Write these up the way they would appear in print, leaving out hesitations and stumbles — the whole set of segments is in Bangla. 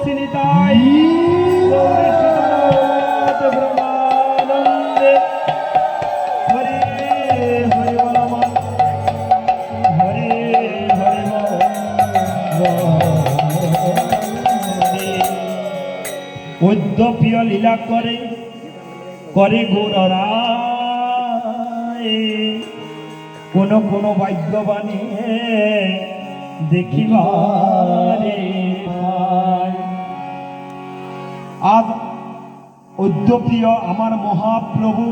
শ্রীনিতাই গৌরী সীতানাথ ব্রহ্মানন্দে হরে হরে বল হরে হরে উদ্যপ্রিয় লীলা করে করে গৌররায় কোন কোন ভাগ্যবাণী দেখিবারে আজ উদ্যপ্রিয় আমার মহাপ্রভু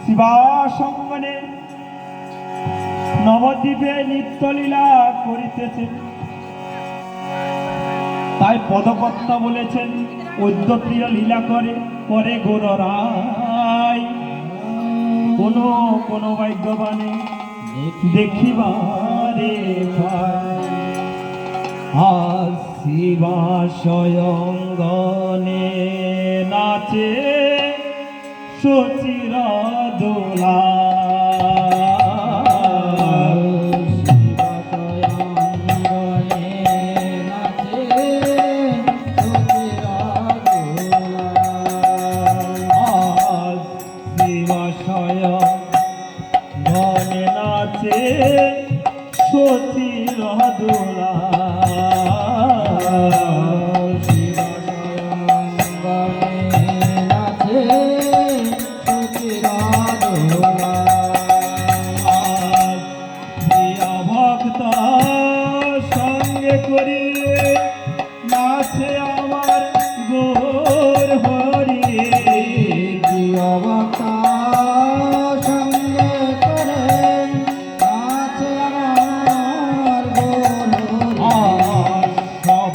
শিবাসঙ্গনে নবদ্বীপে নিত্যলীলা করিতেছে। তাই পদকর্তা বলেছেন উদ্যপ্রিয় লীলা করে করে গৌররায় কোন কোন ভাগ্যবাণী দেখিবারে শিবাশয়ঙ্গনে নাচে সচিরা দোলা সচিরা দোলা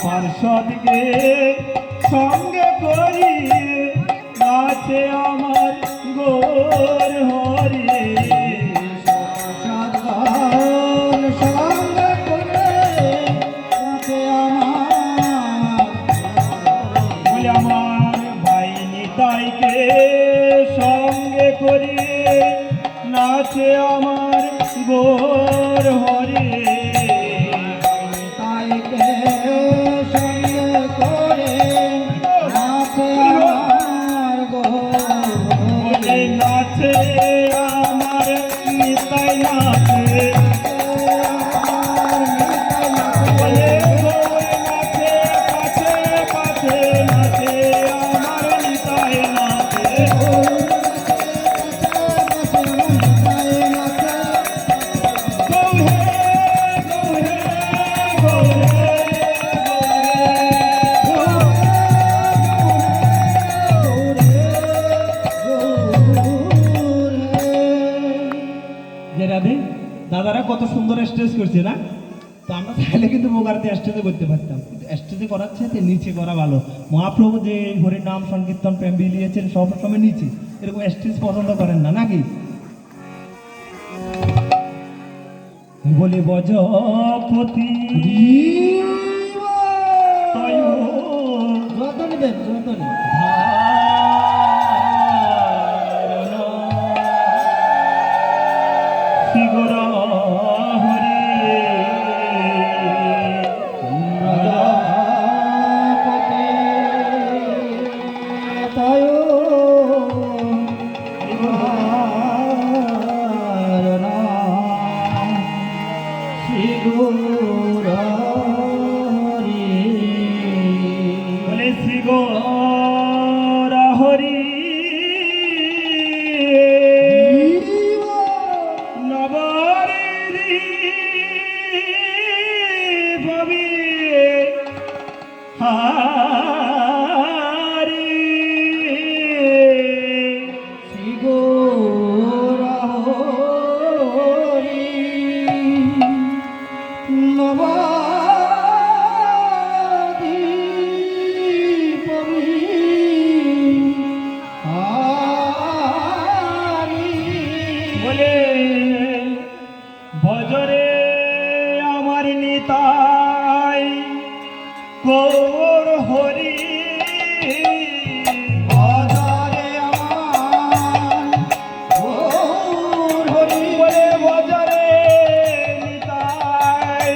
পার্শ্বদকে সঙ্গে করি নাচে আমার গোর হরে সঙ্গে করে নাচে আমার ভাই নিতাইকে সঙ্গে করি নাচে আমার গোর হরে নাচে আমার নিতাই নাচে পাছে পাছে নাচে আমার নিতাই নাচে দাদারা কত সুন্দর স্টেজ করছে না? তো আমরা চাইলে কিন্তু মোগারতে স্টেজে করতে পারতাম, কিন্তু স্টেজে করার চাইতে নিচে করা ভালো। মহাপ্রভু যে হরি নাম সংকীর্তন প্রেম বিলিয়েছেন সব সময় নিচে, এরকম স্টেজ পছন্দ করেন না নাকি? বলি বজপতি হরি নবরি ভবি হারি শ্রী গৌরহরি নব ভজরে আমার নিতাই গৌর হরি ভজরে আমার গৌর হরি ভজরে নিতাই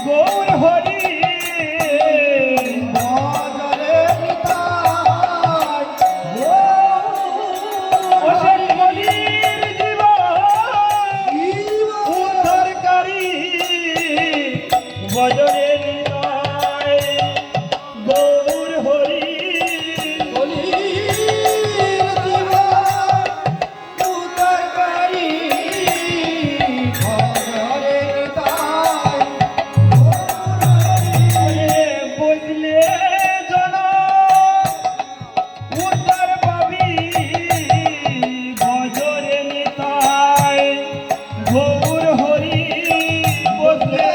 গৌর হরি বজরে নিতাই গৌর হরি বুঝলে জন উদ্ধার পাবি বজরে নিতাই গৌর হরি বুঝলে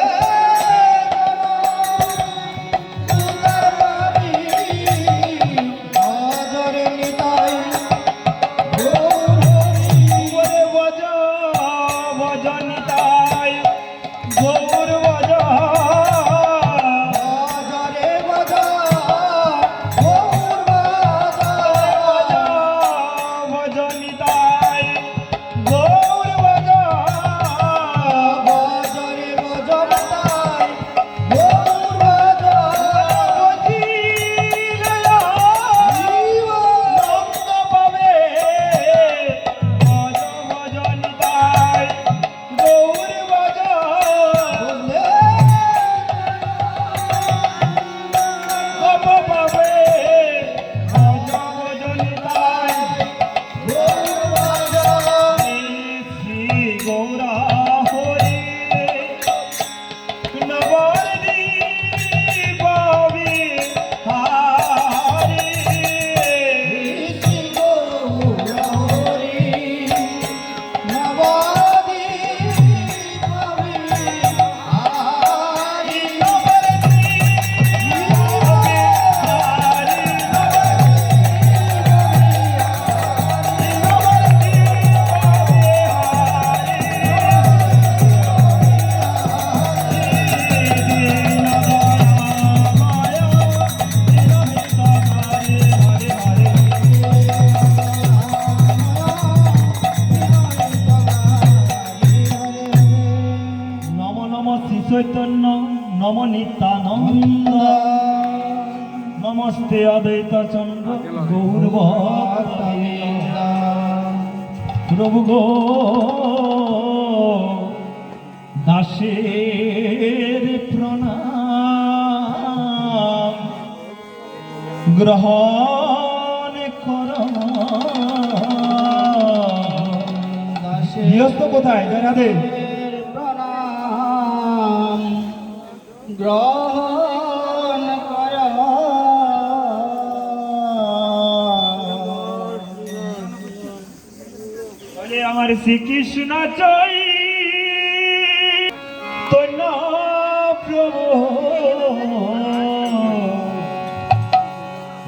চৈতন্য নম নিত্যানন্দ নমস্তে অদ্বৈত চন্দ্র গৌরবর্তায় প্রভু গো দাসের প্রণাম গ্রহণ কর গৃহস্থ কোথায় জয় রাধে গ্রহণ কর বলে আমার শ্রীকৃষ্ণ চাই তন্য প্রভু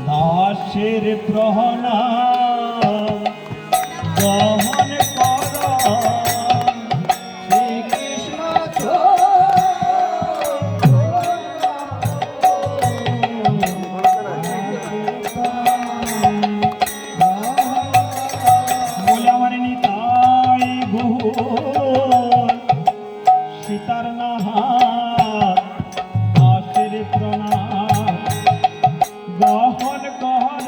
দাসের প্রণাম গ্রহণ কর সীতার দাসের প্রণাম গ্রহণ কর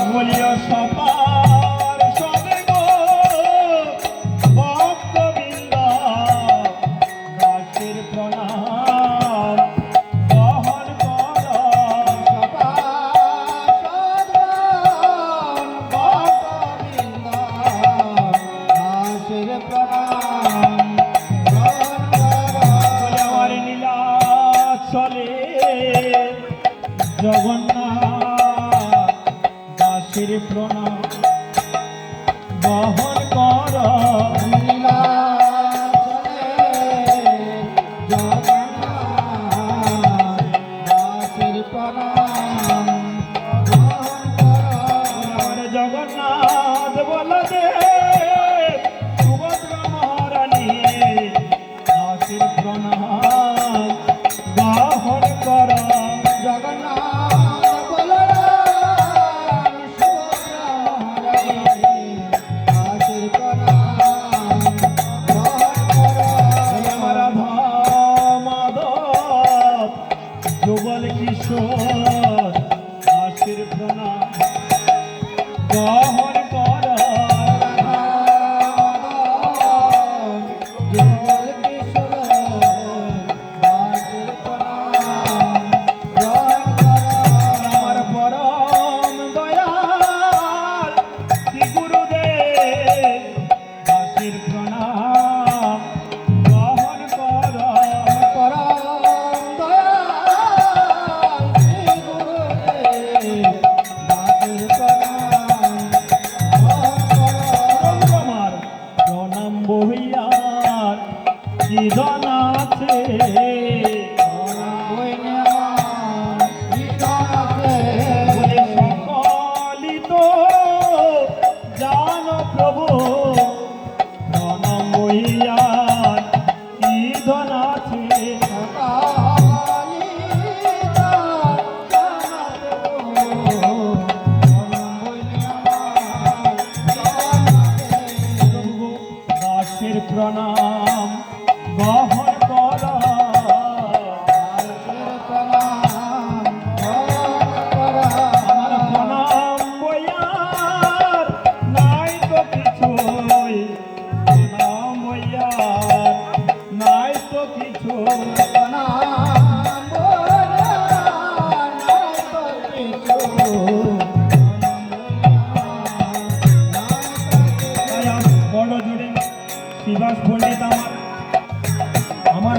বলিও সবার সবে গো ভক্তবৃন্দ দাসের প্রণাম গ্রহণ কর আমার লীলা চলে জগন্নাথ দাসের প্রণাম গ্রহণ কর জগন্নাথ বলদে সুভদ্রা মহারানী দাসের প্রণাম গ্রহণ কর জগন্নাথ বলরাম সুভদ্রা মহারানী দাসের প্রণাম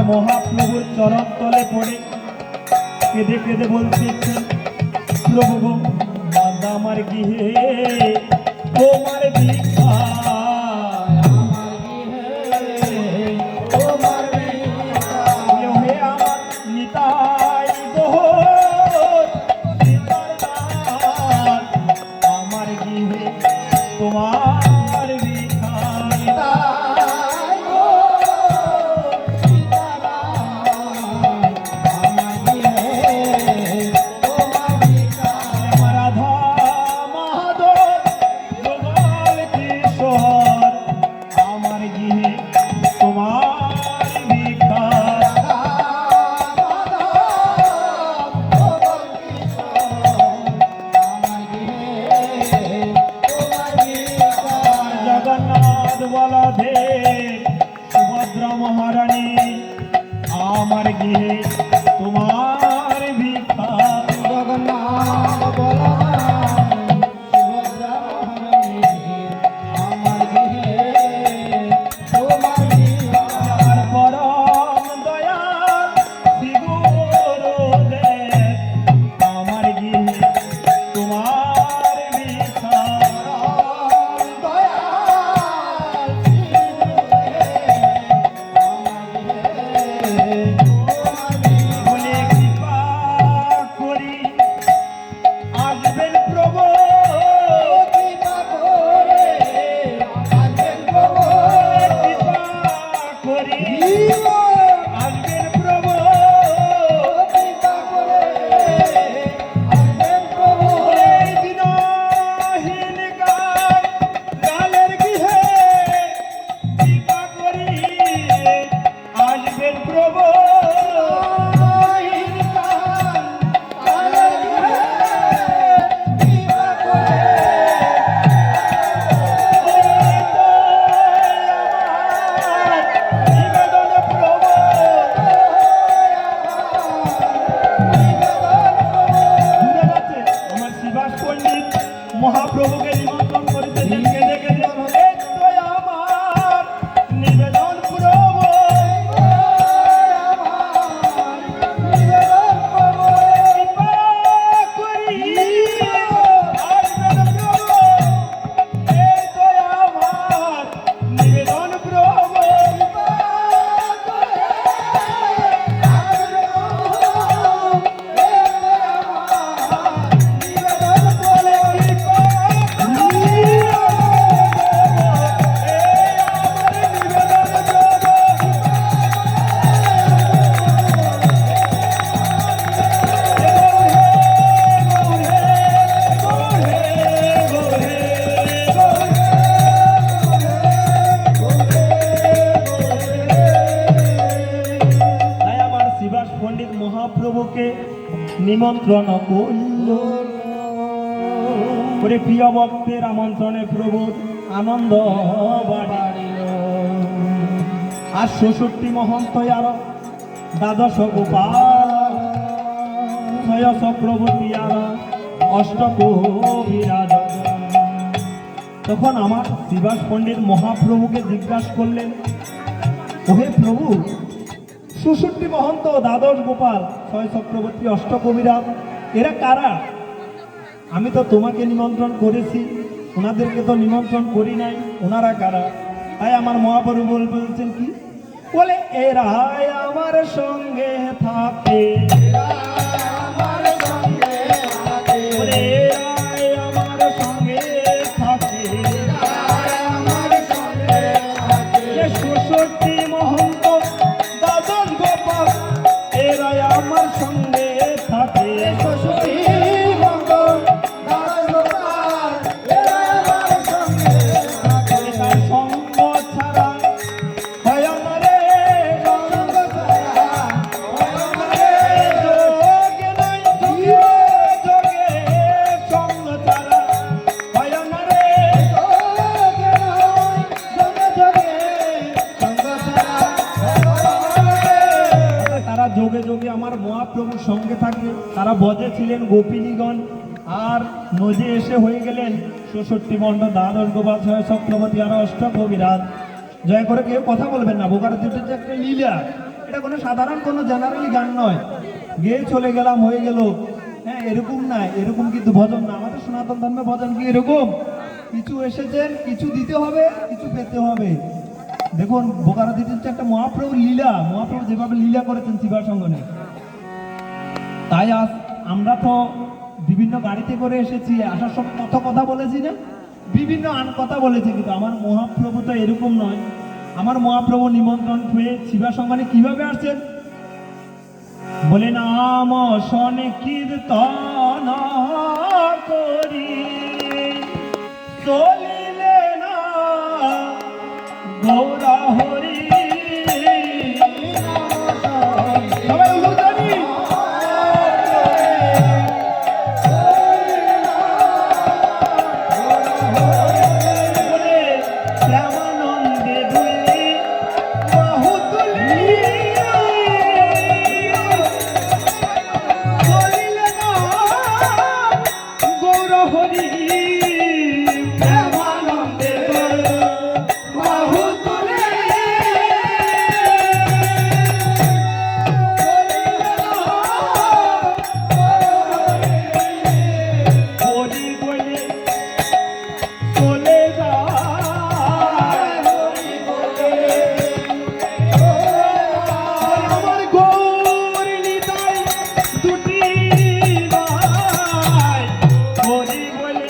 মহাপ্রভুর চরণ তলে পড়ে কেঁদে কেঁদে বলতেছেন, প্রভু গো, বান্দা আমার গৃহে তোমার ভিক্ষা, হে আমার নিতাই দোষ, সীতার নাথ, আমার গৃহে তোমার ভিক্ষা, আমার রাধা মাধব গোপাল কিশোর, আমার গৃহে তোমার ভিক্ষা, জগন্নাথ বলদেব সুভদ্রা মহারানী, আমার গৃহে তোমার ভিক্ষা, জগন্নাথ বলরাম সুভদ্রা মহারানী, আমার গৃহে তোমার ভিক্ষা। আমার পরম দয়াল শ্রী গুরুদেব, আমার গৃহে তোমার ভিক্ষা, বলে কৃপা করি আসবেন প্রভু, কৃপা করি আসবেন প্রভু, এই দিনহীন গালের গৃহে কৃপা করি আসবেন প্রভু, নিবেদন প্রভু, বুঝা যাচ্ছে? আমার শিবাস পণ্ডিত মহাপ্রভুকে নিমন্ত্রণ করেছিলেন কেঁদে কেঁদে, এই তো আমার নিবেদন প্রভু, কৃপা করি আসবেন প্রভু, এই তো আমার নিবেদন প্রভু, তাই আমার শিবাস পণ্ডিত মহাপ্রভুকে নিমন্ত্রণ করল, করে প্রিয় ভক্তের আমন্ত্রণে প্রভুর আনন্দ বাড়িল। আর ৬৬ মহন্ত আর দ্বাদশ গোপাল, ছয় চক্রবর্তী আর অষ্টকবিরাজ। তখন আমার শিবাস পণ্ডিত মহাপ্রভুকে জিজ্ঞাসা করলেন, ওহে প্রভু, ৬৬ মহন্ত, দ্বাদশ গোপাল, ছয় চক্রবর্তী, অষ্টকবিরাজ, এরা কারা? আমি তো তোমাকে নিমন্ত্রণ করেছি, ওনাদেরকে তো নিমন্ত্রণ করি নাই, ওনারা কারা? তাই আমার মহাপ্রভু বলছেন কি, বলে এরাই আমার সঙ্গে থাকে, বলে এরাই আমার সঙ্গে থাকে, ৬৬ মহন্ত, দ্বাদশ গোপাল, এরাই আমার সঙ্গে থাকে, তার সঙ্গ ছাড়া হয় না রে, যোগে নাই, যোগে সঙ্গ ছাড়া হয় না রে, তারা যোগে যোগে আমার মহাপ্রভুর সঙ্গে থাকে। তারা বজে ছিলেন গোপিনীগণ, আর নজে এসে হয়ে গেলেন ৬৬ মন্ড, দ্বাদশ গোপাল, ছয় চক্রবর্তী আর অষ্টকবিরাজ। জয় করে কেউ কথা বলবেন না, বোকার দুটো যে একটা লীলা, এটা কোনো সাধারণ কোনো জেনারেলি গান নয়, গেয়ে চলে গেলাম হয়ে গেল, হ্যাঁ এরকম না, এরকম কিন্তু ভজন না। আমাদের সনাতন ধর্মে ভজন কি এরকম, কিছু এসেছেন, কিছু দিতে হবে, কিছু পেতে হবে। দেখুন বোকারো দিতে হচ্ছে একটা মহাপ্রভুর লীলা, মহাপ্রভু যেভাবে লীলা করেছেন শিবার সঙ্গনে। তাই আজ আমরা তো বিভিন্ন গাড়িতে করে এসেছি, আসার সময় কত কথা বলেছি না, বিভিন্ন কথা বলেছি, কিন্তু আমার মহাপ্রভু তো এরকম নয়। আমার মহাপ্রভু নিমন্ত্রণ পেয়ে শিবা সঙ্গনে কিভাবে আসছেন, বলে নাম শনে কীর্তন করি চলিলে না গৌরা হরি। সবাই উলুধ্বনি। বলে শ্যামানন্দে দুলি বাহু তুলি চলিলে না গৌর হরি। শ্যামানন্দে বাহু তুলি হরি বলে চলে যায়, আমার গৌর নিতাই দুটি ভাই, হরি বলে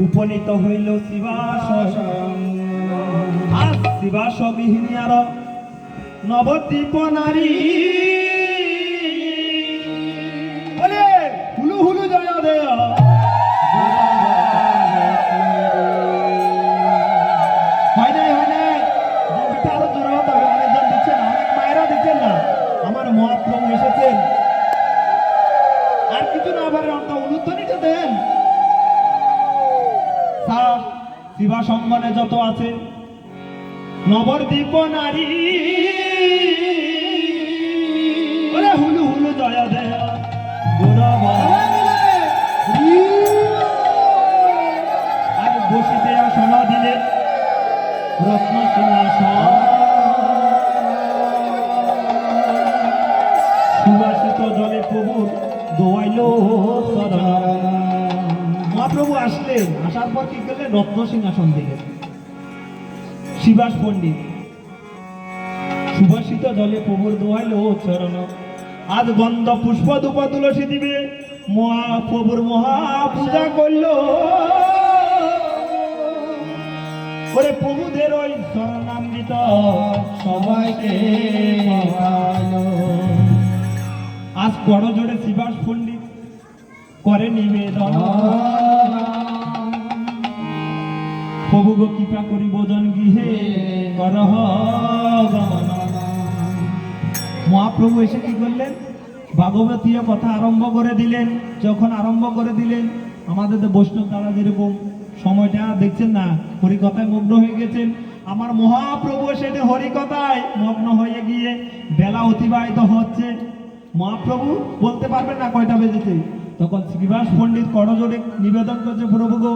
উপনীত হইল শিবাস আজ শিবাস বিহীনী আর নবদ্বীপ নারী বলে হুলু হুলু জয় দেয় হয় নাই জমিটা আরো জোরে হতে হবে, অনেকজন দিচ্ছেন না, অনেক মায়েরা দিচ্ছেন না। আমার মহাপ্রভু এসেছেন, আর কিছু না পারে অর্থ উলুধ্বনিটা দেন। শিবা সঙ্গনে যত আছে নবদ্বীপ নারী ওরে হুলু হুলু জয় দেয় গৌরব আর বসিতে আসন দিলে রত্ন সিংহাসন সুবাসিত জলে প্রভু দোয়াইল সরণ। মহাপ্রভু আসলেন, আসার পর কি করলেন? রত্ন সিংহাসন দিলেন। শিবাস পণ্ডিত সুবাসিত জলে প্রভুর দোয়াইল চরণ। আজ গন্ধ পুষ্প ধূপ তুলসী দিবে মহাপ্রভুর মহাপূজা করল। ওরে প্রভুদের ওই শরণামৃত সবাইকে আজ বড় জোরে শিবাস পণ্ডিত করে নিবেদন। প্রভু গো কৃপা করি ভোজন গৃহে করহ গমন। মহাপ্রভু এসে কি করলেন? ভাগবতীয় কথা আরম্ভ করে দিলেন। যখন আরম্ভ করে দিলেন, আমাদের তো বৈষ্ণব দ্বারা যেরকম সময়টা দেখছেন না, হরিকথায় মগ্ন হয়ে গেছেন। আমার মহাপ্রভু সেটা হরিকথায় মগ্ন হয়ে গিয়ে বেলা অতিবাহিত হচ্ছে। মহাপ্রভু বলতে পারবেন না কয়টা বেজেছে। তখন শ্রীবাস পণ্ডিত করজোড়ে নিবেদন করছে, প্রভু গো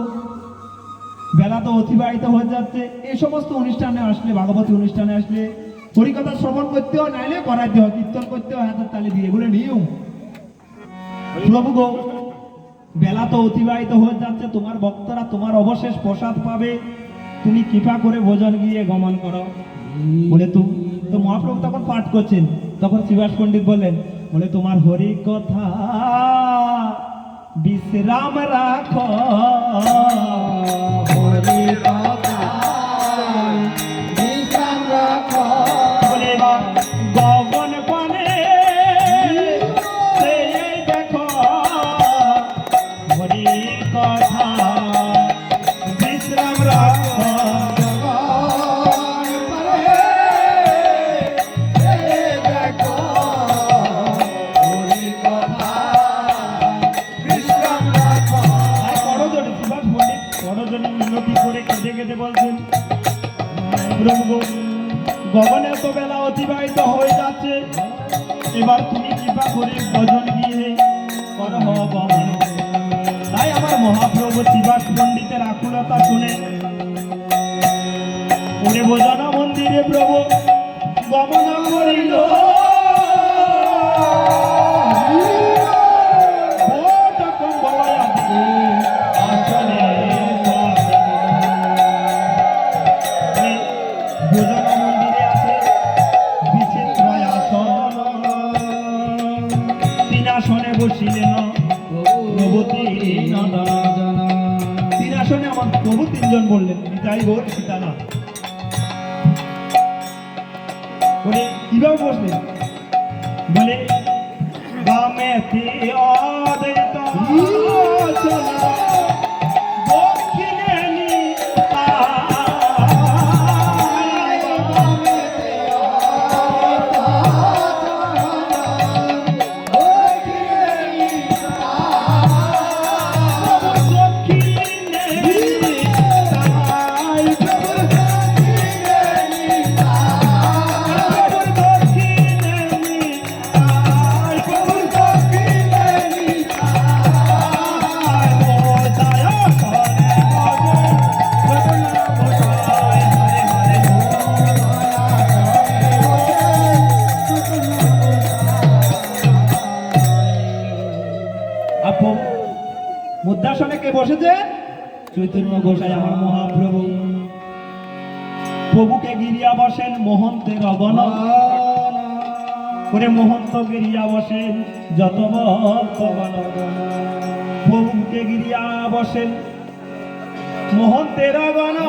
বেলা তো অতিবাহিত হয়ে যাচ্ছে। এই সমস্ত অনুষ্ঠানে আসলে, ভাগবতী অনুষ্ঠানে আসলে হরিকথা শ্রবণ করতে হয়, নাইলে করাইতে হয়, কীর্তন করতে হয় হাতের তালি দিয়ে, এগুলো নিয়ম। প্রভু গো বেলা তো অতিবাহিত হয়ে যাচ্ছে, তোমার ভক্তরা তোমার অবশেষ প্রসাদ পাবে, তুমি কৃপা করে ভোজন গিয়ে গমন করো। বলে তো মহাপ্রভু তখন পাঠ করছেন। তখন শ্রীবাস পণ্ডিত বললেন, বলে তোমার হরি কথা বিশ্রাম রাখো, হরি কথা বিশ্রাম রাখো। বলে গগন পানে সেই দেখো হরি কথা বিশ্রাম রাখো। বলছেন, প্রভু গগনে তো বেলা অতিবাহিত হয়ে যাচ্ছে, এবার তুমি কৃপা করে ভজন গিয়ে করহ গমন। তাই আমার মহাপ্রভু শিবাস পণ্ডিতের আকুলতা শুনে ওরে ভোজন মন্দিরে প্রভু গমন করিল। ভোজন মন্দিরে আছে বিচিত্র আসন, তিন আসনে বসিলেন প্রভুতি নন্দন। তিন আসনে আমার প্রভু তিনজন বললেন, নিতাই গৌর সীতানাথ। বলে কিভাবে বসলেন? বলে বামে অদ্বৈত দক্ষিণে মুদ্রাসনে কে বসেছে? চৈতন্য গোসাই আমার মহাপ্রভু। প্রভুকে গিরিয়া বসেন মহন্তের অগণ, করে মহন্ত গিরিয়া বসেন যত ভক্তগণ। প্রভুকে গিরিয়া বসেন মোহন তেরা গনা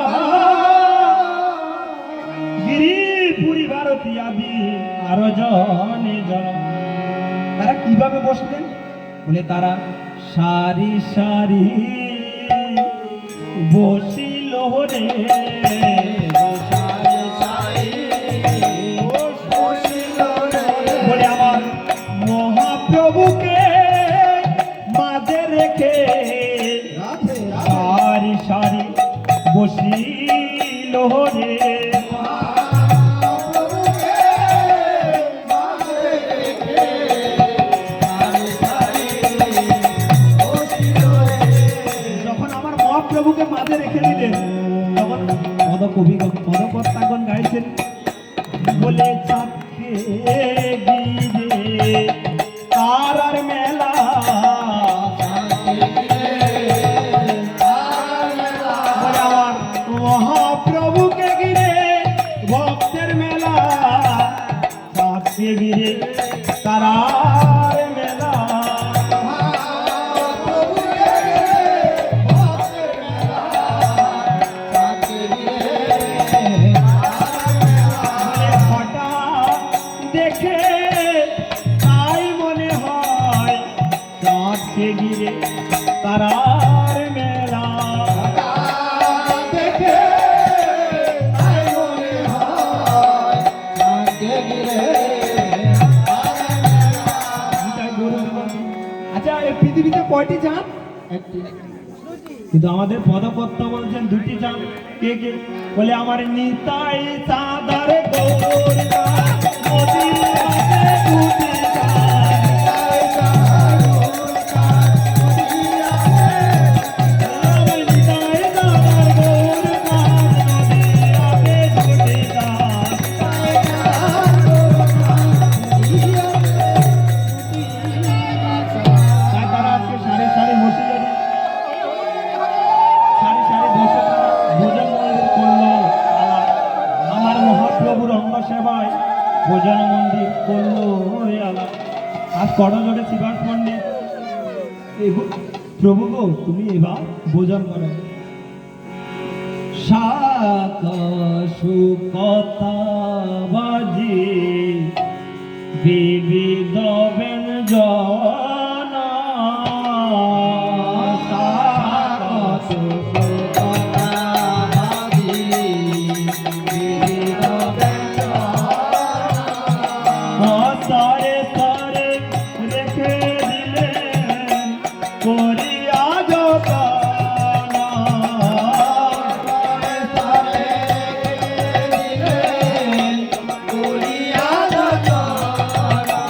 গিরিপুরি ভারতী আদি আরো জনে জন। তারা কিভাবে বসলেন বলে তারা সারি সারি বসিল রে, বলে আমার মহাপ্রভুকে মাঝে রেখে সারি সারি বসিল রে। যখন আমার মহাপ্রভুকে মাঝে রেখে দিলেন তখন পদকবি পদকর্তাগণ গাইছেন বলে চাপকে গিরে তার আর মেলা, বলে আমার মহাপ্রভুকে ঘিরে ভক্তের মেলা, চাপকে ঘিরে তারার মেলা। দেখে তাই মনে হয় চাঁদকে ঘিরে তারার মেলা, দেখে তাই মনে হয় চাঁদকে ঘিরে তারার মেলা। আচ্ছা, এই পৃথিবীতে কয়টি চাঁদ? কিন্তু আমাদের পদকর্তা বলছেন দুটি চাঁদ। কে কে? বলে আমার নিতাই চাঁদার গৌর মদির মাঝে দুটি সেবায় ভোজন মন্দির করলো রে আলা। আজ করজোড়ে শিবাস পণ্ডিত প্রভু গো তুমি এবার ভোজন করো। কথা বাজি বিবিধ ব্যঞ্জন তারে তারে রেখে দিলেন করিয়া যতনা, তারে দিলেন করিয়া যতনা।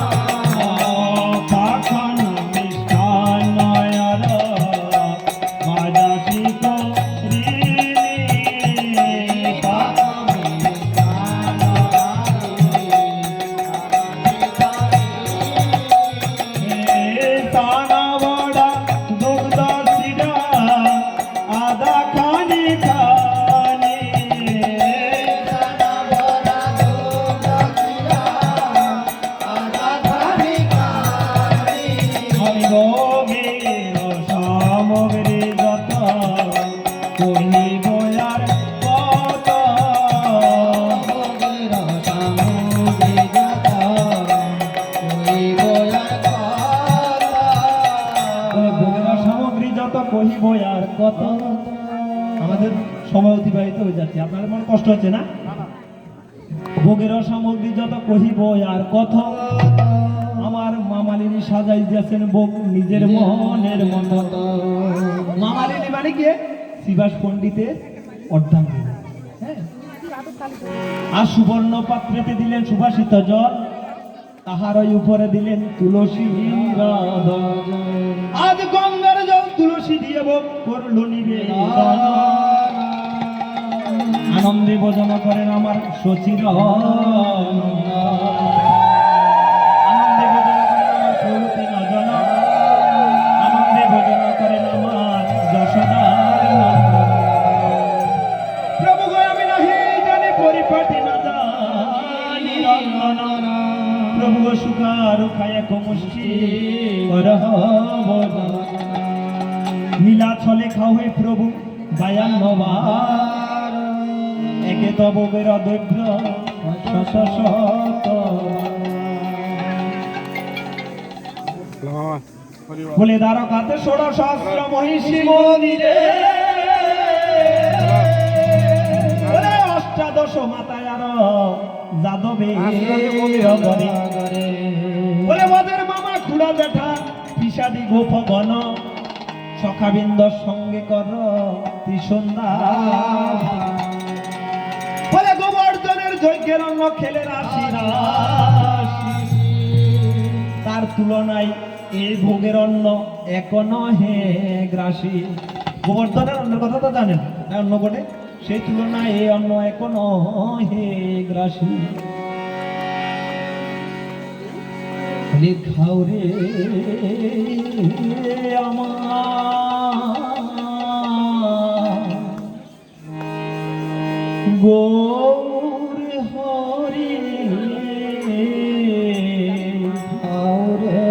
পাখানা মিষ্টান্ন আর বাজাসি করিনি, তানা বড়া দুগ্ধ শিরা আদা খানি খানি, আমি ভোগের সামগ্রী যত কহিব আর কত, সামগ্রী যত কহিব আর কত। আমাদের সময় অতিবাহিত হয়ে যাচ্ছে, আপনাদের মনে কষ্ট হচ্ছে না? ভোগের সামগ্রী যত কহিব আর কত, আমার মামালিনী সাজাই দিয়েছেন ভোগ নিজের মনের মতো। মামালিনী মানে কি? শিবাস পণ্ডিতের অর্ধাঙ্গিনী। হ্যাঁ, আর সুবর্ণ পাত্রেতে দিলেন সুবাসিত জল, তাহার ওই উপরে দিলেন তুলসী রাধন। আজ গঙ্গার জল তুলসী দিয়ে ভোগ করল নিবেদন, আনন্দে ভোজন করেন আমার শচীর, আনন্দে ভোজন করেন আমার প্রভৃতি নজন, আনন্দে ভোজন করেন আমার যশোদার নন্দন। প্রভু গো আমি নাহি জানি পরিপাটি না জানি রঙ্গন, প্রভু গো সুখার খায় কমুষ্টি করহ ভোজন। নীলা ছলে খাও হে প্রভু 52 একে তব বেরদৈব্য শত শত বলে দ্বারকাতে 16 সহস্র মহিষী মন্দিরে বলে অষ্টাদশ মাতায় আর যাদবে বলে মদের মামা খুড়া জেঠা পিসাদি গোপ গণ সখাবিন্দর সঙ্গে কর ত্রিসন্ধ্যা বলে গোবর্ধনের যজ্ঞের অন্ন খেলে রাশি তার তুলনায় এই ভোগের অন্ন এক নহে গ্রাসী গোবর্ধনের অন্নের কথা তো জানেন অন্ন কোটে সেই তুলনায় এই অন্ন এক নহে গ্রাসী খাও রে আমার গৌর হরি খাও রে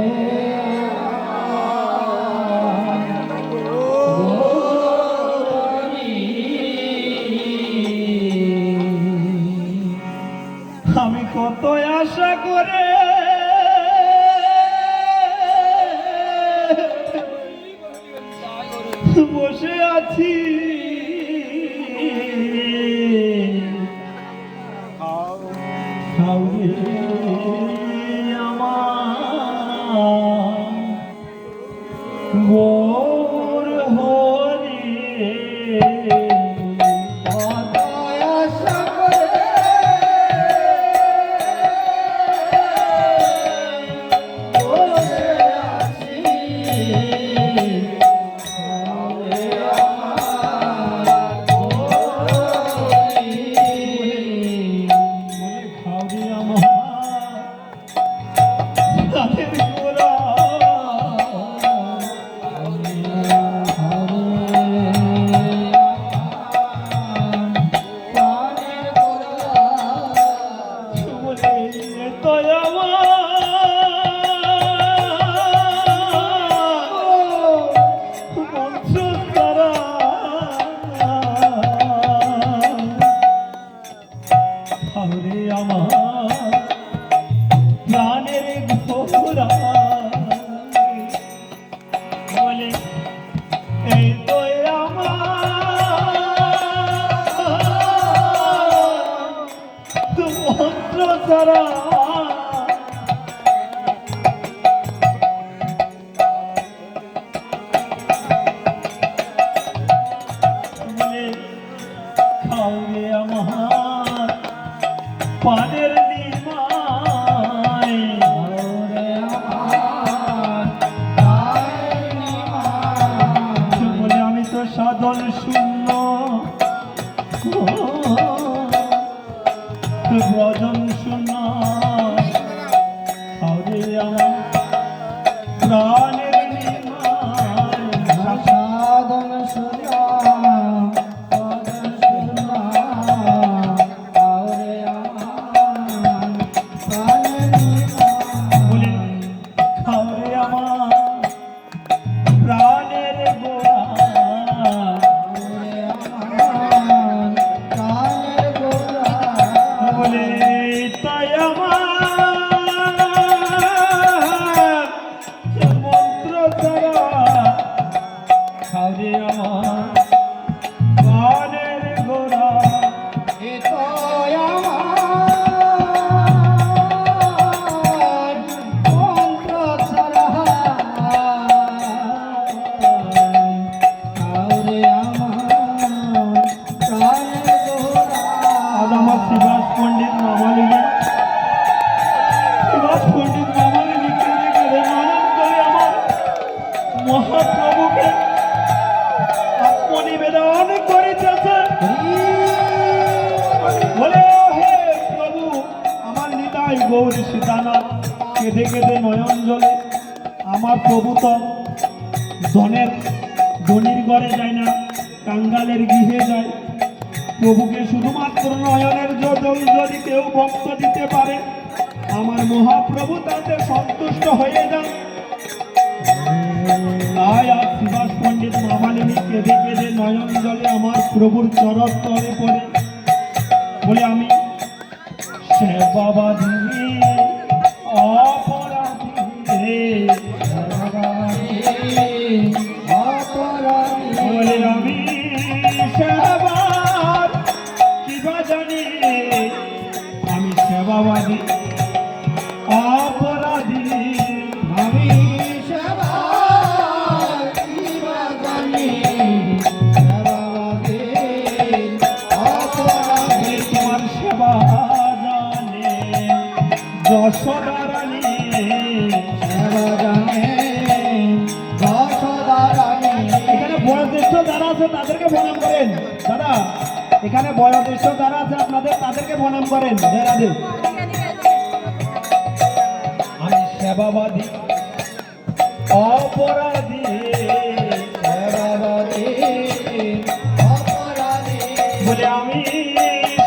আমি কত আশা করে বসে আছি খাও রে আমার গৌর হরি কত আশা করে বসে আছি পানের নিমাই বলে আমি তো সাধন শূন্য ব্রজন শূন্য খাওরে আমার প্রাণের নিমাই সাধন শূন্য মহাপ্রভুকে আত্মনিবেদন করিতেছে বলে হে প্রভু আমার নিতাই গৌর সীতানাথ কেঁদে কেঁদে নয়ন জলে আমার প্রভু তো ধনির ঘরে যায় না কাঙ্গালের গৃহে যায় প্রভুকে শুধুমাত্র নয়নের জল যদি কেউ ভক্ত দিতে পারে আমার মহাপ্রভু তাতে সন্তুষ্ট হয়ে যান তাই আজ সুভাষ পণ্ডিত মামালিনী কেঁদে কেঁদে নয়ন জলে আমার প্রভুর চরণ তলে পড়ে বলে আমি সেবাবাদী অপরাধী বলে আমি সেবার কিবা জানি আমি সেবাবাদী অপরাধী আমি সেবার কিবা জানি সেবাবাদী অপরাধী তোমার সেবা জানে যশোদা রানী সেবা জানে যশোদা রানী। এখানে বয়োজ্যেষ্ঠ যারা আছে তাদেরকে প্রণাম করেন দাদা, এখানে বয়োজ্যেষ্ঠ যারা আছে আপনাদের তাদেরকে প্রণাম করেন। রাধে আমি সেবাবাদী অপরাধী সেবাবাদী অপরাধী বলে আমি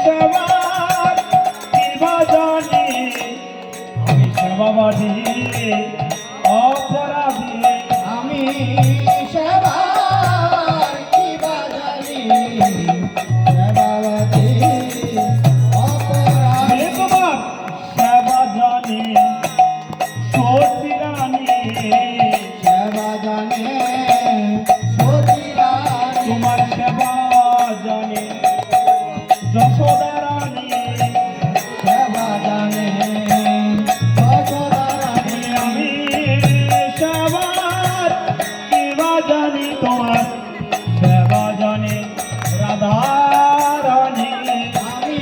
সেবার কিবা জানি আমি সেবাবাদী অপরাধী আমি সেবার কিবা জানি সেবাবাদী অপরাধী। বলে তোমার সেবা জানি সতী রানী সেবা জানে সতী রানী তোমার সেবা জানে যশোদা রানী সেবা জানে যশোদা রানী। আমি সেবার কিবা জানি তোমার সেবা জানে রাধা রানী আমি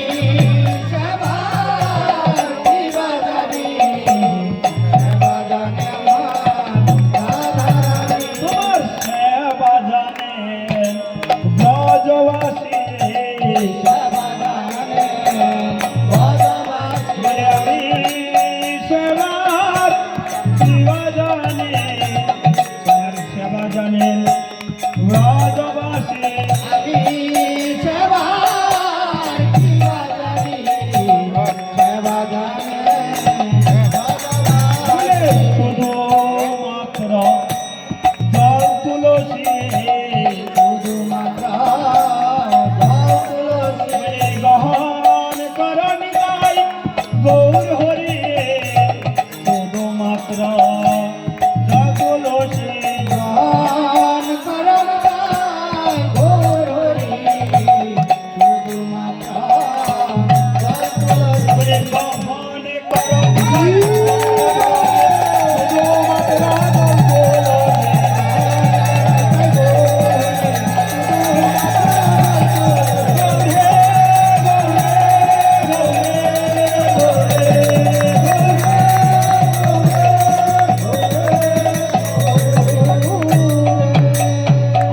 সেবার কিবা জানি সেবা জানে আমার রাধা রানী। তোমার সেবা জানে ব্রজবাসী সেবা জানে ব্রজবাসী। বলে আমি সেবার কিবা জানি তোমার সেবা জানে ব্রজবাসী আমি সেবার কিবা জানি সেবা জানে বলে ব্রজবাসী। শুধু মাত্র জল তুলসী শুধুমাত্র জল তুলসী বলে গ্রহণ কর নিতাই গৌর হরি শুধুমাত্র জল তুলসী গান করন গায় ঘোর হরি শুধুমাত্র জল তুলসী। বলে গ্রহণ কর নিতাই শুধুমাত্র জল তুলসী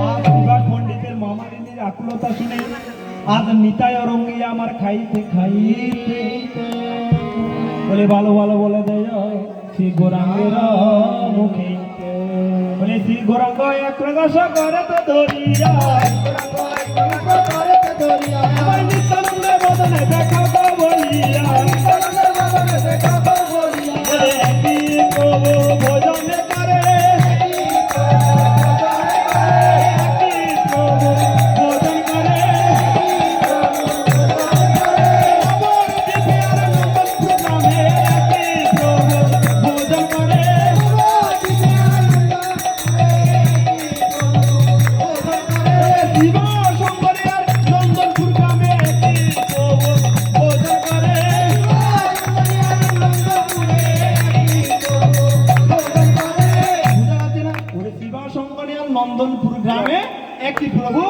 আজ সুভাষ পণ্ডিতের মামালিনীর আকুলতা শুনে আজ নিতাই অরঙ্গে আমার খাইতে খাইতে বলে ভালো ভালো বলে দেয় শ্রী গৌরাঙ্গের মুখে বলে শ্রী গৌরাঙ্গ এক প্রকাশ করে তো ধরিয়া আমার নিত্যানন্দের বদনে দেখা তো বলিয়া বলে একই প্রভু ভোজন করে একই প্রভু ভোজন করে আমার দিকে আর নন্দন প্রণামে একই প্রভু ভোজন করে শিব শঙ্করে আর নন্দনপুর গ্রামে একই প্রভু ভোজন করে নন্দনপুর গ্রামে একটি প্রভু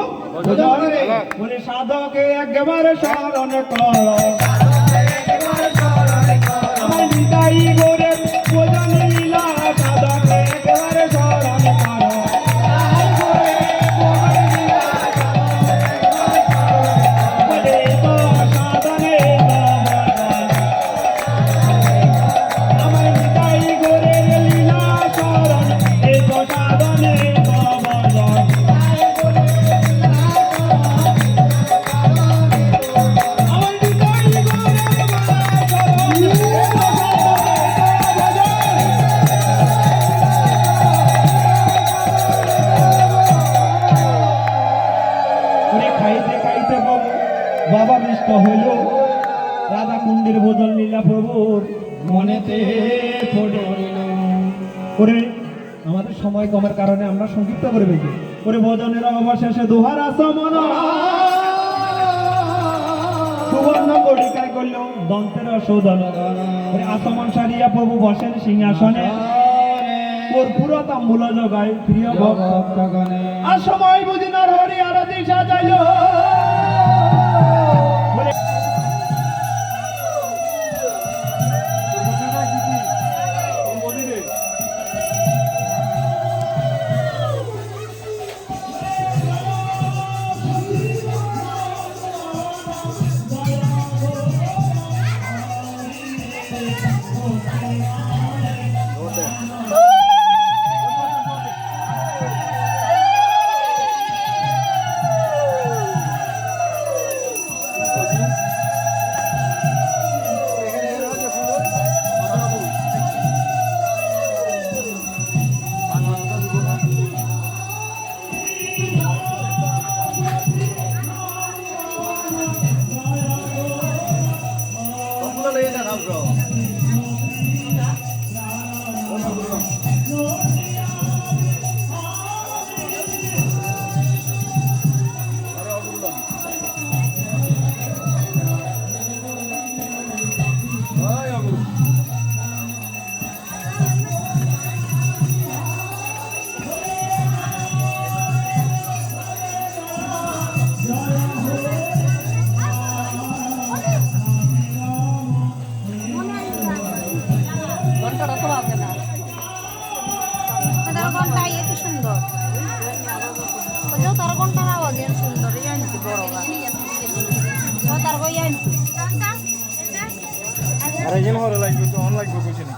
বলে সাধকে একেবারে স্মরণ কর আমার নিতাই গোরে ভোজন লীলা সাধকে একেবারে স্মরণ কর বলে তো সাধনে আমার নিতাই গোরে লীলা স্মরণ এই তো সাধনে আমার নিতাই গোরে দেখাইতে প্রভু বাবা বিষ্ট হইল রাধা কুণ্ডের ভোজন লীলা প্রভুর মনেতে পড়িল। ওরে আমাদের সময় কমের কারণে আমরা সংক্ষিপ্ত করে বেশি ওরে ভোজনের অবশেষে দুহার আসমন সুবর্ণ গড়িকায় করল দন্তের শোধন। ওরে আসমন সারিয়া প্রভু বসেন সিংহাসনে ওর পুরো তাম্বুল জগায় প্রিয় ভক্ত আর সময় বুঝি না হরি আরতি সাজাইল। ঘন্টাটা তো আছে না তার ঘন্টা এত সুন্দর তার ঘন্টার আওয়াজ এত সুন্দর ইয়ানছি বড় গান তার গো ইয়ানছি আরে যেন হরে লাগবে তো অন লাগবে কইছে না